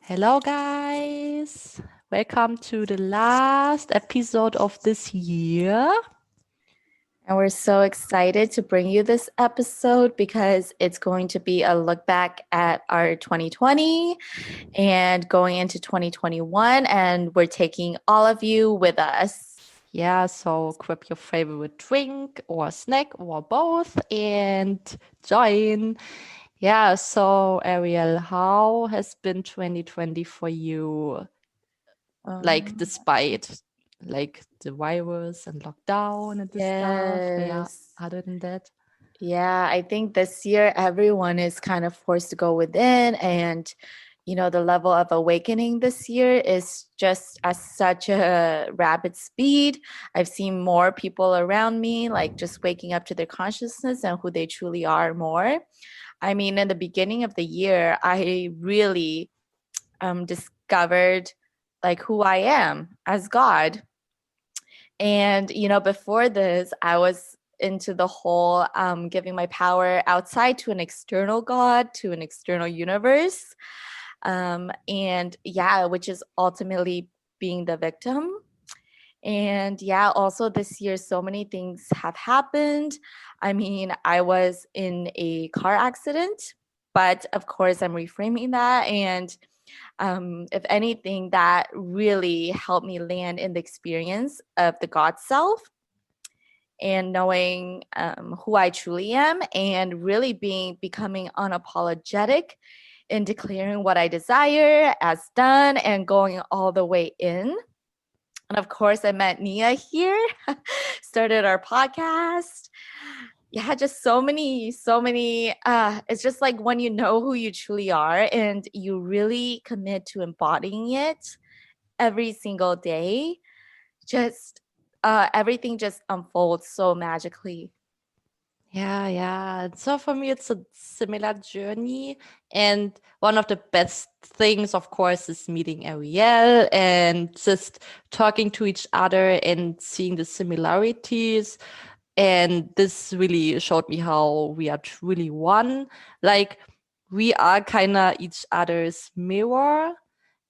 Hello, guys. Welcome to the last episode of this year. And we're so excited to bring you this episode because it's going to be a look back at our 2020 and going into 2021. And we're taking all of you with us. Yeah, so grab your favorite drink or snack or both and join. Yeah, so Ariel, how has been 2020 for you? Like, Um, despite like the virus and lockdown and this stuff. Yeah, yes. other than that. Yeah, I think this year everyone is kind of forced to go within, and the level of awakening this year is just at such a rapid speed. I've seen more people around me like just waking up to their consciousness and who they truly are more. I mean, in the beginning of the year, I really discovered like who I am as God. And, before this, I was into the whole giving my power outside to an external God, to an external universe. And yeah, which is ultimately being the victim. And yeah, also this year, so many things have happened. I mean, I was in a car accident, but of course, I'm reframing that. And if anything, that really helped me land in the experience of the God self and knowing who I truly am and really becoming unapologetic in declaring what I desire as done and going all the way in. And of course, I met Nia here, started our podcast. Yeah, just so many. It's just like when you know who you truly are and you really commit to embodying it every single day, just everything just unfolds so magically. Yeah. So for me, it's a similar journey. And one of the best things, of course, is meeting Ariel and just talking to each other and seeing the similarities. And this really showed me how we are truly one. Like, we are kind of each other's mirror.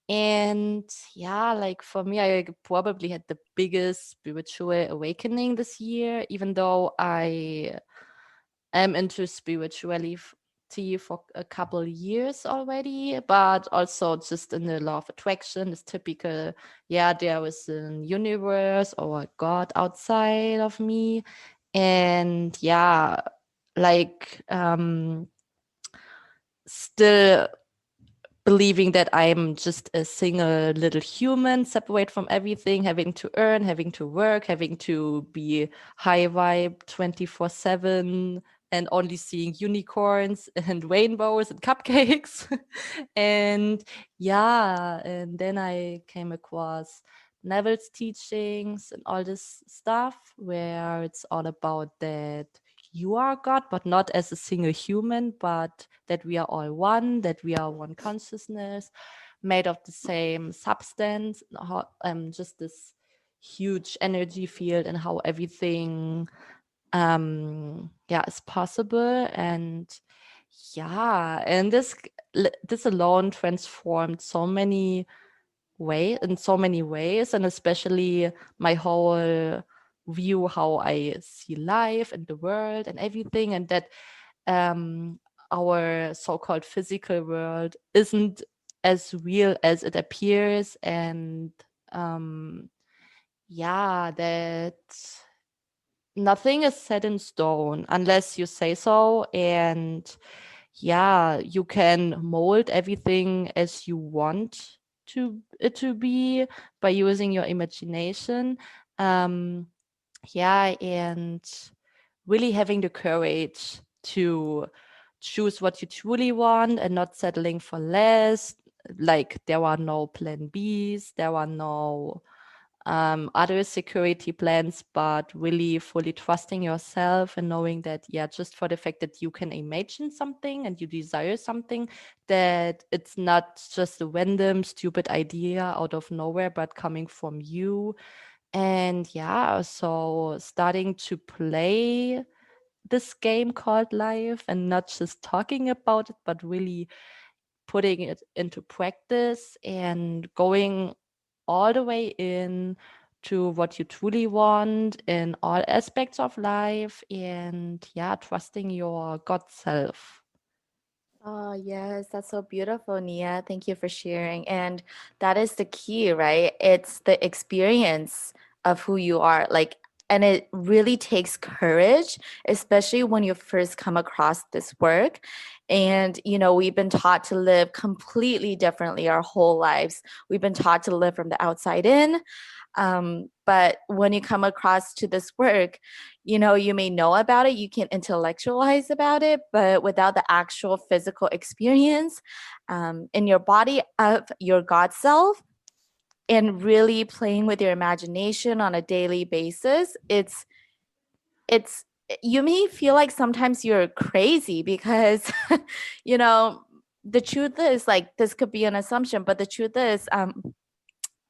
And yeah, like for me, I probably had the biggest spiritual awakening this year, even though I am into spirituality for a couple of years already, but also just in the law of attraction, this typical, yeah, there is a universe or a God outside of me. And yeah, like still believing that I'm just a single little human, separate from everything, having to earn, having to work, having to be high vibe 24/7, and only seeing unicorns and rainbows and cupcakes. And yeah, and then I came across Neville's teachings and all this stuff where it's all about that you are God, but not as a single human, but that we are all one, that we are one consciousness, made of the same substance, just this huge energy field, and how everything is possible. And yeah, and this alone transformed so many ways, and especially my whole view how I see life and the world and everything, and that um, our so-called physical world isn't as real as it appears, and um, yeah, that nothing is set in stone unless you say so, and yeah, you can mold everything as you want to it to be by using your imagination. um yeah, and really having the courage to choose what you truly want and not settling for less. Like, there are no plan Bs, there are no other security plans, but really fully trusting yourself and knowing that, yeah, just for the fact that you can imagine something and you desire something, that it's not just a random, stupid idea out of nowhere, but coming from you. And yeah, so starting to play this game called life and not just talking about it, but really putting it into practice and going all the way in to what you truly want in all aspects of life, and yeah, trusting your God self. Oh, yes, that's so beautiful, Nia. Thank you for sharing. And that is the key, right? It's the experience of who you are. Like, and it really takes courage, especially when you first come across this work. And, we've been taught to live completely differently our whole lives. We've been taught to live from the outside in. But when you come across to this work, you may know about it, you can intellectualize about it, but without the actual physical experience in your body of your God self and really playing with your imagination on a daily basis, it's you may feel like sometimes you're crazy because you know the truth is, like, this could be an assumption, but the truth is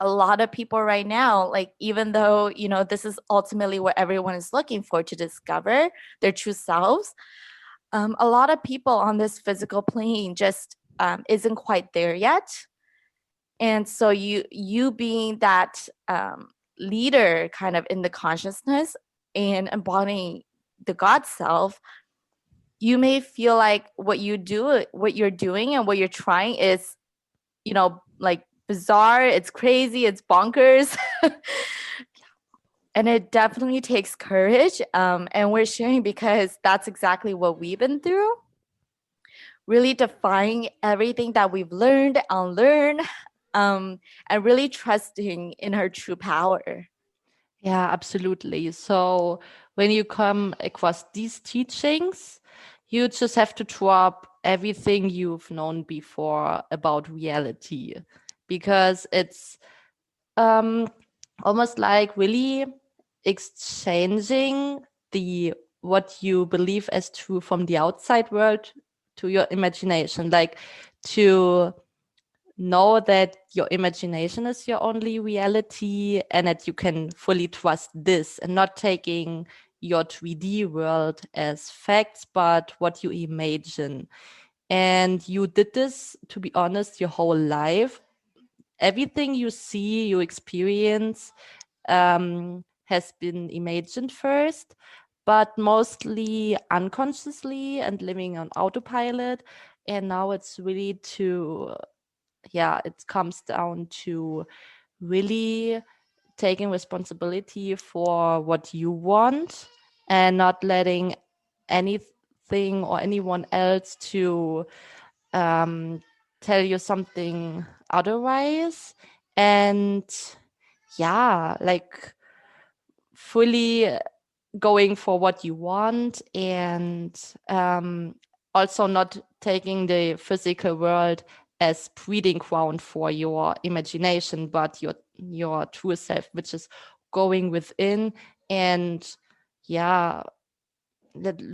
a lot of people right now, like, even though this is ultimately what everyone is looking for, to discover their true selves, a lot of people on this physical plane just isn't quite there yet. And so you being that leader kind of in the consciousness and embodying the God self, you may feel like what you're doing and what you're trying is, like, bizarre, it's crazy, it's bonkers. And it definitely takes courage. And we're sharing because that's exactly what we've been through. Really defying everything that we've learned, unlearned, and really trusting in her true power. Yeah, absolutely. So when you come across these teachings, you just have to drop everything you've known before about reality, because it's um, almost like really exchanging the what you believe as true from the outside world to your imagination, like to know that your imagination is your only reality and that you can fully trust this, and not taking your 3D world as facts, but what you imagine. And you did this, to be honest, your whole life. Everything you see, you experience, has been imagined first, but mostly unconsciously and living on autopilot. And now it's really to, yeah, it comes down to really taking responsibility for what you want and not letting anything or anyone else to um, tell you something otherwise. And yeah, like fully going for what you want, and also not taking the physical world as breeding ground for your imagination, but your true self, which is going within. And yeah,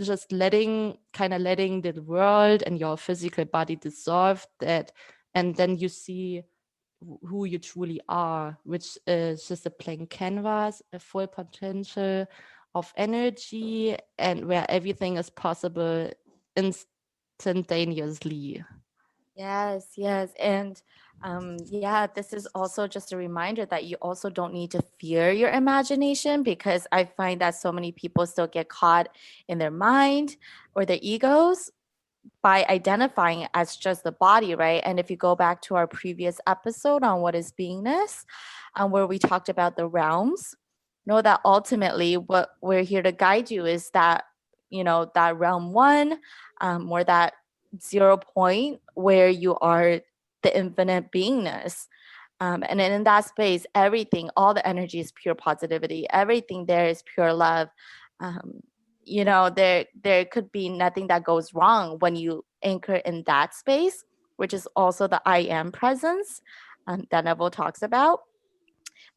just letting the world and your physical body dissolve that, and then you see who you truly are, which is just a blank canvas, a full potential of energy, and where everything is possible instantaneously. Yes, yes. And yeah, this is also just a reminder that you also don't need to fear your imagination, because I find that so many people still get caught in their mind or their egos by identifying it as just the body, right? And if you go back to our previous episode on what is beingness, where we talked about the realms, know that ultimately what we're here to guide you is that, that realm one, or that 0 point where you are the infinite beingness. And in that space, everything, all the energy is pure positivity. Everything there is pure love. Um, there could be nothing that goes wrong when you anchor in that space, which is also the I am presence that Neville talks about.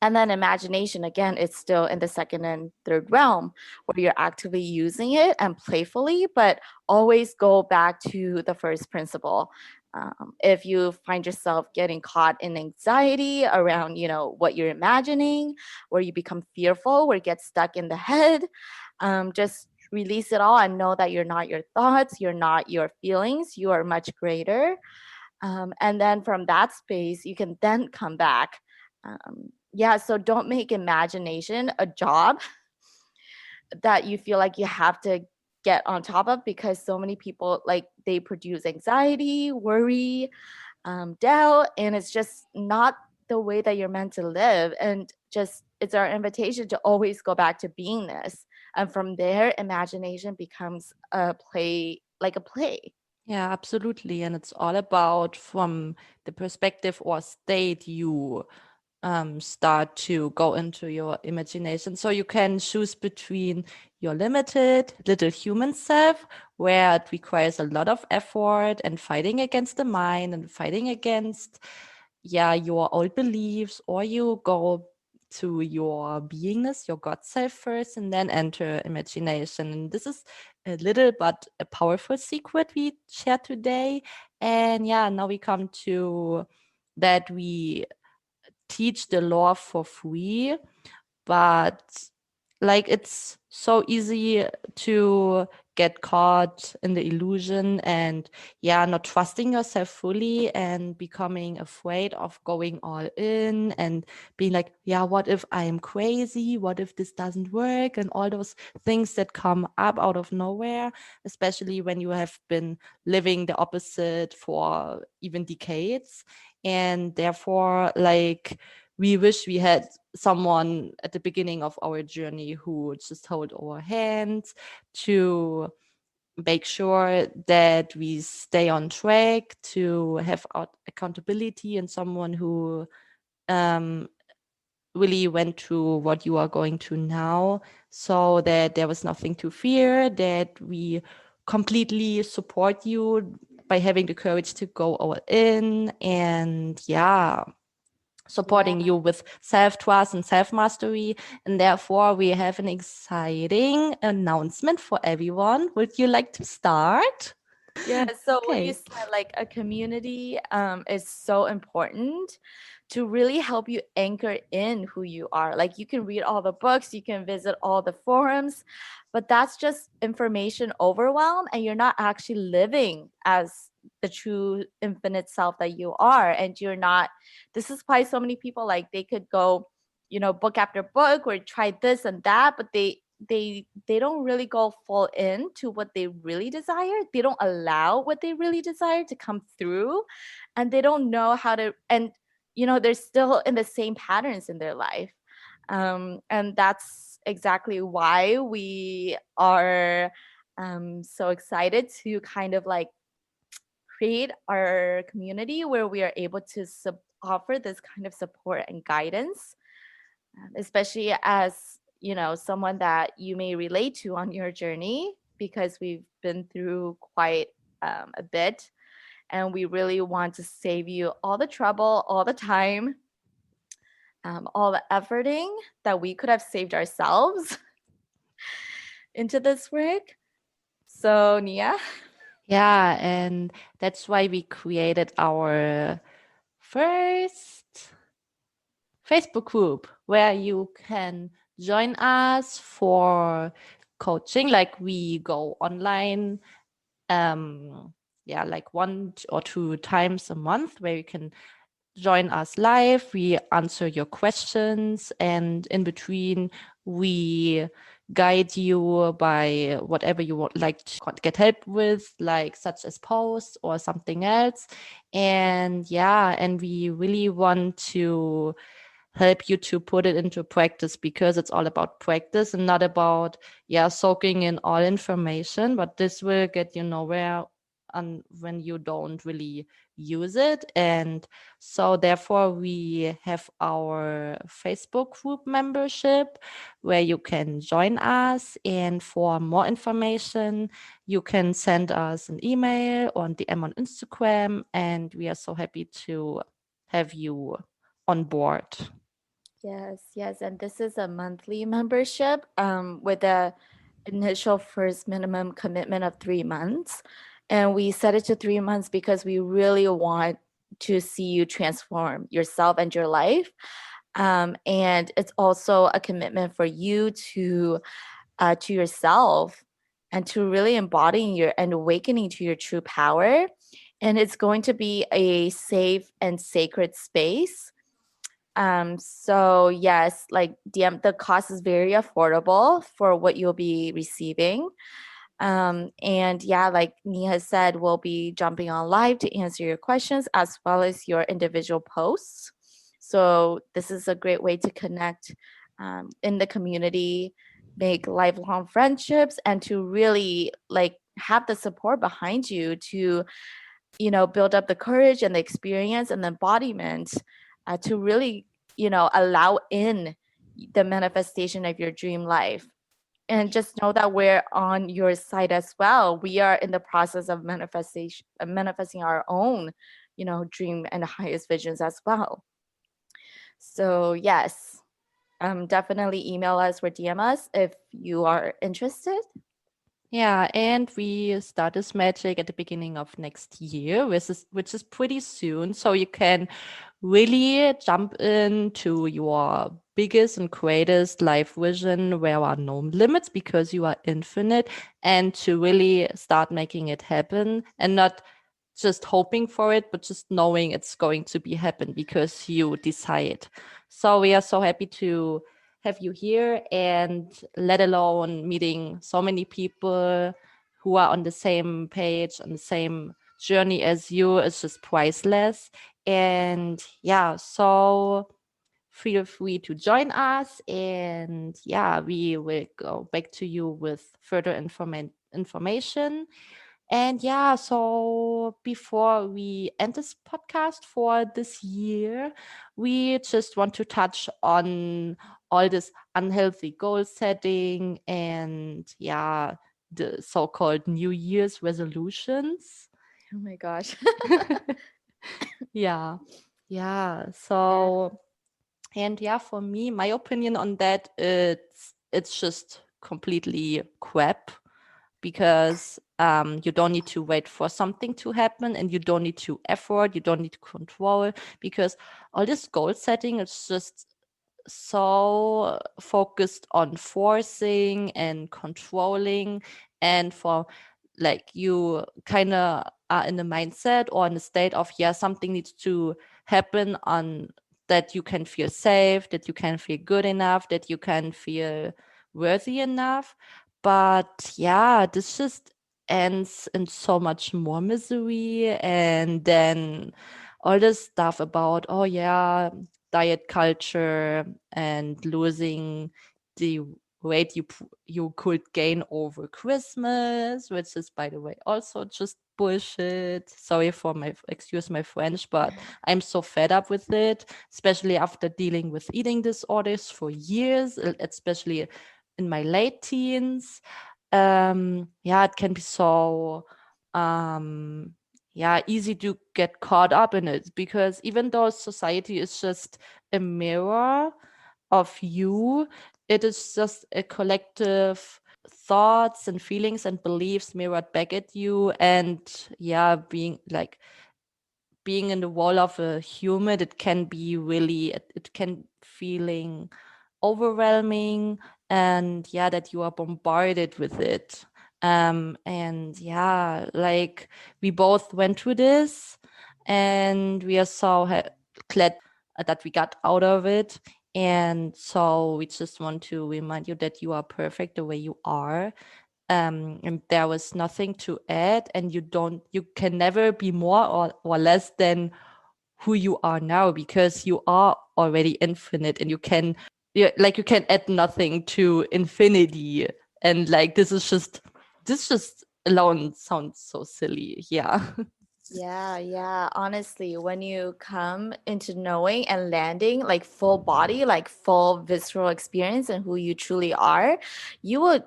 And then imagination, again, it's still in the second and third realm where you're actively using it and playfully, but always go back to the first principle. If you find yourself getting caught in anxiety around, what you're imagining, where you become fearful, where you get stuck in the head, just release it all and know that you're not your thoughts, you're not your feelings, you are much greater. And then from that space, you can then come back. Yeah, so don't make imagination a job that you feel like you have to get on top of, because so many people, like, they produce anxiety, worry, doubt, and it's just not the way that you're meant to live. And just, it's our invitation to always go back to beingness, and from there imagination becomes a play, like a play. Yeah, absolutely. And it's all about from the perspective or state you start to go into your imagination. So you can choose between your limited little human self, where it requires a lot of effort and fighting against the mind and fighting against, yeah, your old beliefs, or you go to your beingness, your God self first, and then enter imagination. And this is a little but a powerful secret we share today. And yeah, now we come to that we teach the law for free, but like it's so easy to get caught in the illusion and yeah, not trusting yourself fully and becoming afraid of going all in and being like, yeah, what if I am crazy, what if this doesn't work, and all those things that come up out of nowhere, especially when you have been living the opposite for even decades. And therefore, like, we wish we had someone at the beginning of our journey who would just hold our hands to make sure that we stay on track, to have accountability, and someone who um, really went through what you are going to now, so that there was nothing to fear, that we completely support you by having the courage to go all in. And yeah, Yeah. supporting you with self trust and self mastery. And therefore, we have an exciting announcement for everyone. Would you like to start? Yeah, so what you Okay. said, like a community, is so important to really help you anchor in who you are. Like, you can read all the books, you can visit all the forums, but that's just information overwhelm, and you're not actually living as the true infinite self that you are. And you're not, this is why so many people, like, they could go, book after book or try this and that, but they don't really go full in to what they really desire. They don't allow what they really desire to come through, and they don't know how to, and they're still in the same patterns in their life. And that's exactly why we are so excited to kind of like create our community where we are able to offer this kind of support and guidance, especially as someone that you may relate to on your journey, because we've been through quite a bit, and we really want to save you all the trouble, all the time, all the efforting that we could have saved ourselves into this work. So, Nia. Yeah, and that's why we created our first Facebook group where you can join us for coaching. Like, we go online, yeah, like 1 or 2 times a month, where you can join us live. We answer your questions, and in between, we guide you by whatever you would like to get help with, like such as posts or something else. And yeah, and we really want to help you to put it into practice, because it's all about practice and not about, yeah, soaking in all information, but this will get you nowhere when you don't really use it. And so therefore, we have our Facebook group membership where you can join us, and for more information you can send us an email or a DM on Instagram, and we are so happy to have you on board. Yes, yes, and this is a monthly membership with a initial first minimum commitment of 3 months. And we set it to 3 months because we really want to see you transform yourself and your life. And it's also a commitment for you to yourself, and to really embodying your and awakening to your true power. and it's going to be a safe and sacred space. So yes, like the cost is very affordable for what you'll be receiving. And yeah, like Nia said, we'll be jumping on live to answer your questions as well as your individual posts. So this is a great way to connect in the community, make lifelong friendships, and to really like have the support behind you to, build up the courage and the experience and the embodiment to really, allow in the manifestation of your dream life. And just know that we're on your side as well. We are in the process of manifesting our own, dream and highest visions as well. So yes, definitely email us or DM us if you are interested. Yeah, and we start this magic at the beginning of next year, which is pretty soon. So you can really jump into your biggest and greatest life vision where there are no limits because you are infinite, and to really start making it happen and not just hoping for it, but just knowing it's going to be happen because you decide. So we are so happy to have you here, and let alone meeting so many people who are on the same page, on the same journey as you. It's just priceless. And yeah, so feel free to join us. And yeah, we will go back to you with further information. And yeah, so before we end this podcast for this year, we just want to touch on all this unhealthy goal setting and yeah, the so called New Year's resolutions. Oh my gosh. Yeah. Yeah. Yeah. So, and yeah, for me, my opinion on that, it's just completely crap because you don't need to wait for something to happen, and you don't need to effort, you don't need to control, because all this goal setting is just so focused on forcing and controlling, and for like you kind of are in the mindset or in the state of yeah, something needs to happen on that you can feel safe, that you can feel good enough, that you can feel worthy enough. But yeah, this just ends in so much more misery. And then all this stuff about, oh yeah, diet culture and losing the weight you could gain over Christmas, which is by the way also just bullshit. Sorry for my excuse my French, but I'm so fed up with it, especially after dealing with eating disorders for years, especially in my late teens. Yeah, it can be so um yeah, easy to get caught up in it, because even though society is just a mirror of you, it is just a collective thoughts and feelings and beliefs mirrored back at you. And yeah, being in the role of a human, it can be really, it can feeling overwhelming, and yeah, that you are bombarded with it. And yeah, like we both went through this, and we are so glad that we got out of it. And so we just want to remind you that you are perfect the way you are. And there was nothing to add, and you can never be more or less than who you are now, because you are already infinite, and you can add nothing to infinity. And like this just alone sounds so silly. Yeah. Yeah, yeah. Honestly, when you come into knowing and landing like full body, like full visceral experience and who you truly are, you would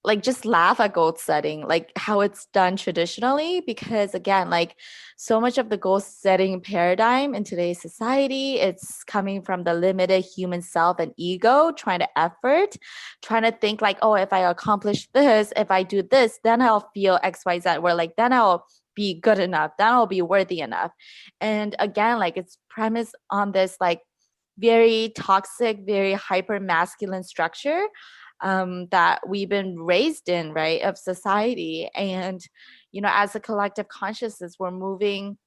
like just laugh at goal setting, like how it's done traditionally. Because again, like so much of the goal setting paradigm in today's society, it's coming from the limited human self and ego, trying to effort, trying to think like, oh, if I accomplish this, if I do this, then I'll feel XYZ, where like then I'll be good enough, then I'll be worthy enough. And again, like it's premised on this like very toxic, very hyper masculine structure that we've been raised in, right, of society. And as a collective consciousness, we're moving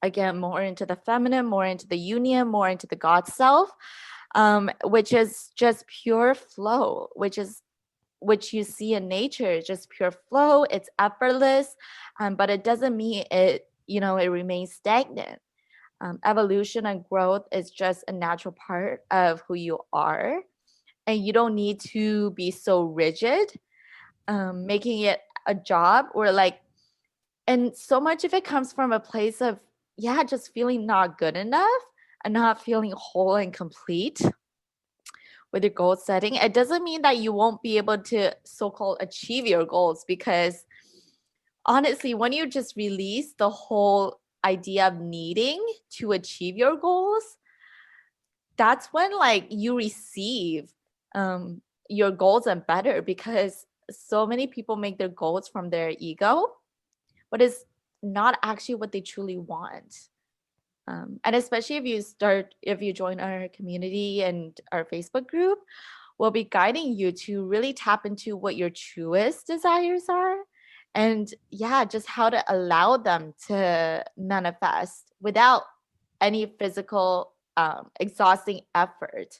again more into the feminine, more into the union, more into the God self, which is just pure flow, which you see in nature, just pure flow. It's effortless, but it doesn't mean it remains stagnant. Evolution and growth is just a natural part of who you are, and you don't need to be so rigid, making it a job or like. And so much of it comes from a place of, yeah, just feeling not good enough and not feeling whole and complete with your goal setting. It doesn't mean that you won't be able to so-called achieve your goals, because honestly, when you just release the whole idea of needing to achieve your goals, that's when like you receive your goals and better, because so many people make their goals from their ego, but it's not actually what they truly want. And especially if you join our community and our Facebook group, we'll be guiding you to really tap into what your truest desires are. And yeah, just how to allow them to manifest without any physical, exhausting effort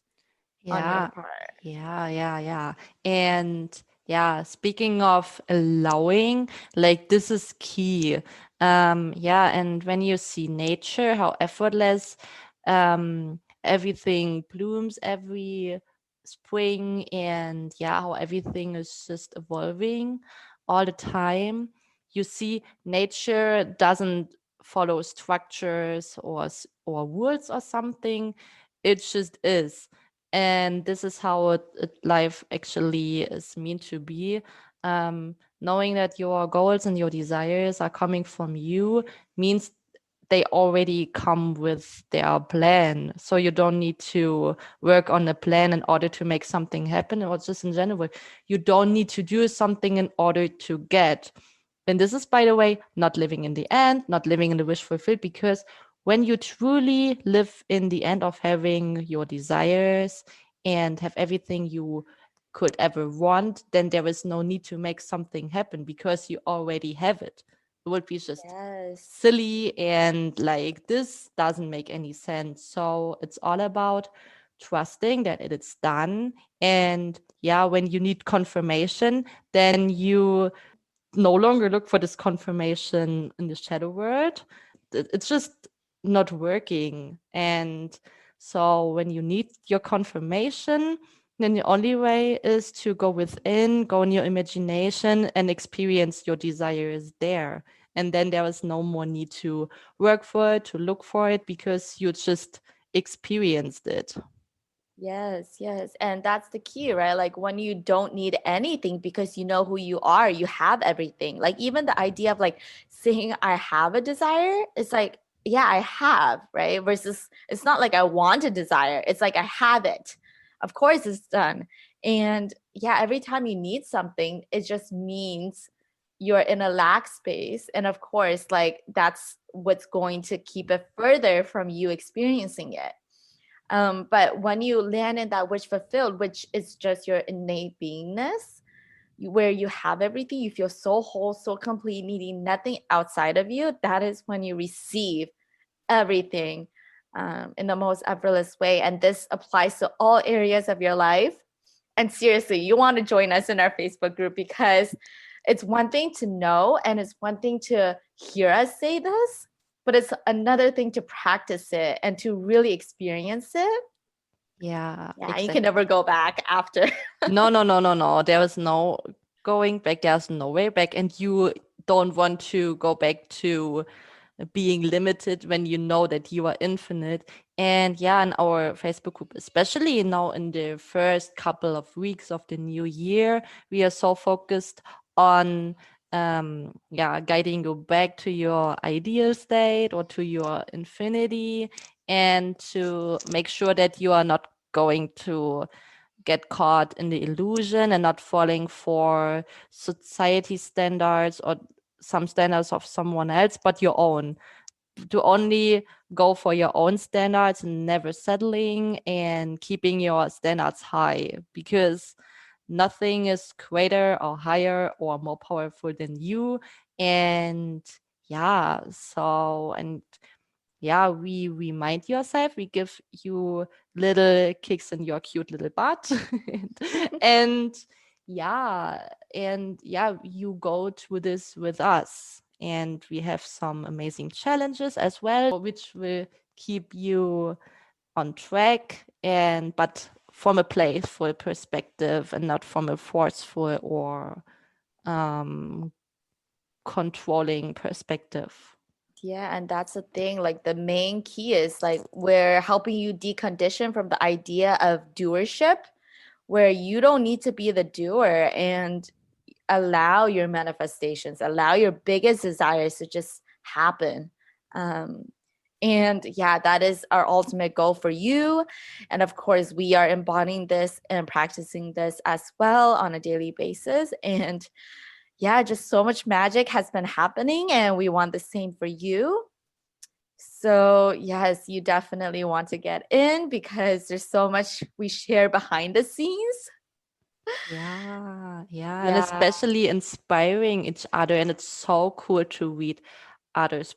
on your Yeah, part. yeah. And yeah, speaking of allowing, like this is key. Yeah, and when you see nature, how effortless everything blooms every spring, and yeah, how everything is just evolving all the time. You see, nature doesn't follow structures or rules or something. It just is, and this is how life actually is meant to be. Knowing that your goals and your desires are coming from you means they already come with their plan, so you don't need to work on a plan in order to make something happen, or just in general you don't need to do something in order to get. And this is, by the way, not living in the end, not living in the wish fulfilled, because when you truly live in the end of having your desires and have everything you could ever want, then there is no need to make something happen because you already have it. It would be just Yes. silly, and like this doesn't make any sense. So it's all about trusting that it is done. And yeah, when you need confirmation, then you no longer look for this confirmation in the shadow world. It's just not working. And so when you need your confirmation, then the only way is to go within, go in your imagination and experience your desires there. And then there is no more need to work for it, to look for it, because you just experienced it. Yes, yes. And that's the key, right? Like when you don't need anything because you know who you are, you have everything. Like even the idea of like saying I have a desire, it's like, yeah, I have, right? Versus it's not like I want a desire. It's like I have it. Of course it's done. And yeah, every time you need something, it just means you're in a lack space. And of course, like that's what's going to keep it further from you experiencing it. But when you land in that wish fulfilled, which is just your innate beingness, where you have everything, you feel so whole, so complete, needing nothing outside of you, that is when you receive everything in the most effortless way. And this applies to all areas of your life. And seriously, you want to join us in our Facebook group, because it's one thing to know and it's one thing to hear us say this, but it's another thing to practice it and to really experience it. Yeah, Yeah, you can exactly. never go back after. No. There is no going back. There's no way back. And you don't want to go back to being limited when you know that you are infinite. And yeah, in our Facebook group, especially now in the first couple of weeks of the new year, we are so focused on yeah, guiding you back to your ideal state or to your infinity, and to make sure that you are not going to get caught in the illusion and not falling for society standards or some standards of someone else, but your own. To only go for your own standards and never settling and keeping your standards high, because nothing is greater or higher or more powerful than you. And yeah, so, and yeah, we remind yourself, we give you little kicks in your cute little butt. and yeah, and yeah, you go through this with us. And we have some amazing challenges as well, which will keep you on track, and but from a playful perspective and not from a forceful or um, controlling perspective. Yeah, and that's the thing. Like the main key is like we're helping you decondition from the idea of doership, where you don't need to be the doer and allow your manifestations, allow your biggest desires to just happen. Um, and yeah, that is our ultimate goal for you. And of course, we are embodying this and practicing this as well on a daily basis. And yeah, just so much magic has been happening, and we want the same for you. So, yes, you definitely want to get in because there's so much we share behind the scenes. Yeah, and Yeah. especially inspiring each other. And it's so cool to read others'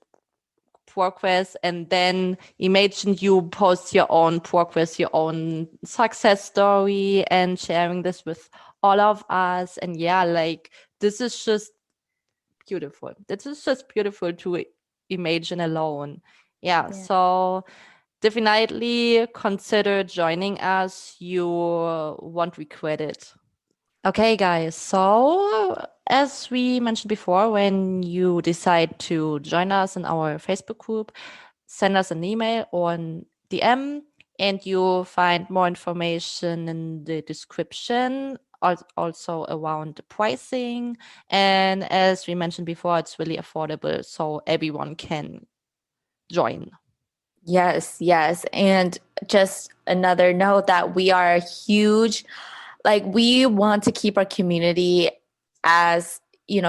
progress. And then imagine you post your own progress, your own success story, and sharing this with all of us. And yeah, like this is just beautiful. This is just beautiful to imagine alone. Yeah, Yeah. so definitely consider joining us. You won't regret it. Okay, guys. So, as we mentioned before, when you decide to join us in our Facebook group, send us an email or an DM, and you'll find more information in the description, also around the pricing. And as we mentioned before, it's really affordable, so everyone can join. Yes, yes. And just another note that we are huge, like we want to keep our community as,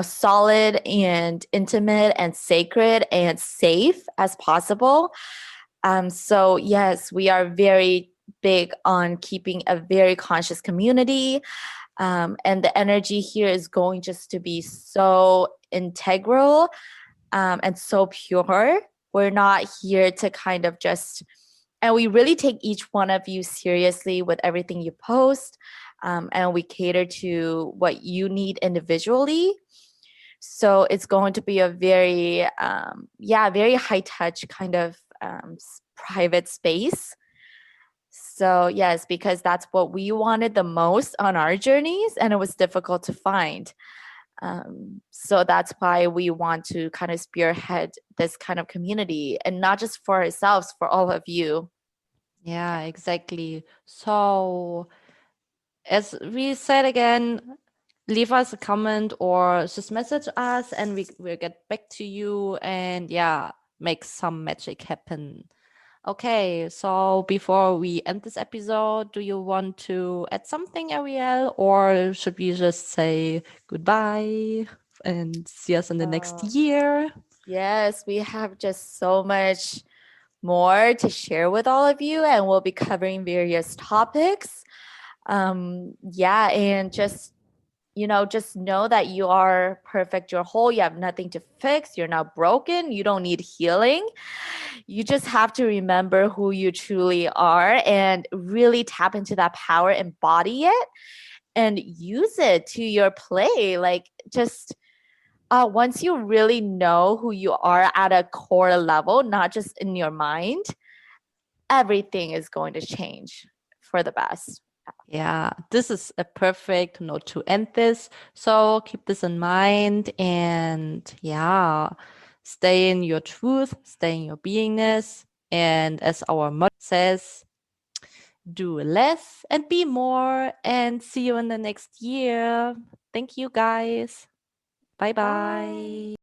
solid and intimate and sacred and safe as possible. So yes, we are very big on keeping a very conscious community. And the energy here is going just to be so integral and so pure. We're not here to kind of just, and we really take each one of you seriously with everything you post. And we cater to what you need individually. So it's going to be a very, very high touch kind of private space. So, yes, because that's what we wanted the most on our journeys, and it was difficult to find. So that's why we want to kind of spearhead this kind of community, and not just for ourselves, for all of you. Yeah, exactly. So, as we said again, leave us a comment or just message us and we'll get back to you and yeah, make some magic happen. Okay, so before we end this episode, do you want to add something, Ariel, or should we just say goodbye and see us in the next Uh, year? yes, we have just so much more to share with all of you, and we'll be covering various topics. And just know that you are perfect, you're whole, you have nothing to fix, you're not broken, you don't need healing. You just have to remember who you truly are and really tap into that power, embody it, and use it to your play. Like, just once you really know who you are at a core level, not just in your mind, everything is going to change for the best. Yeah, this is a perfect note to end this. So keep this in mind and yeah, stay in your truth, stay in your beingness. And as our motto says, do less and be more. And see you in the next year. Thank you guys. Bye Bye. bye.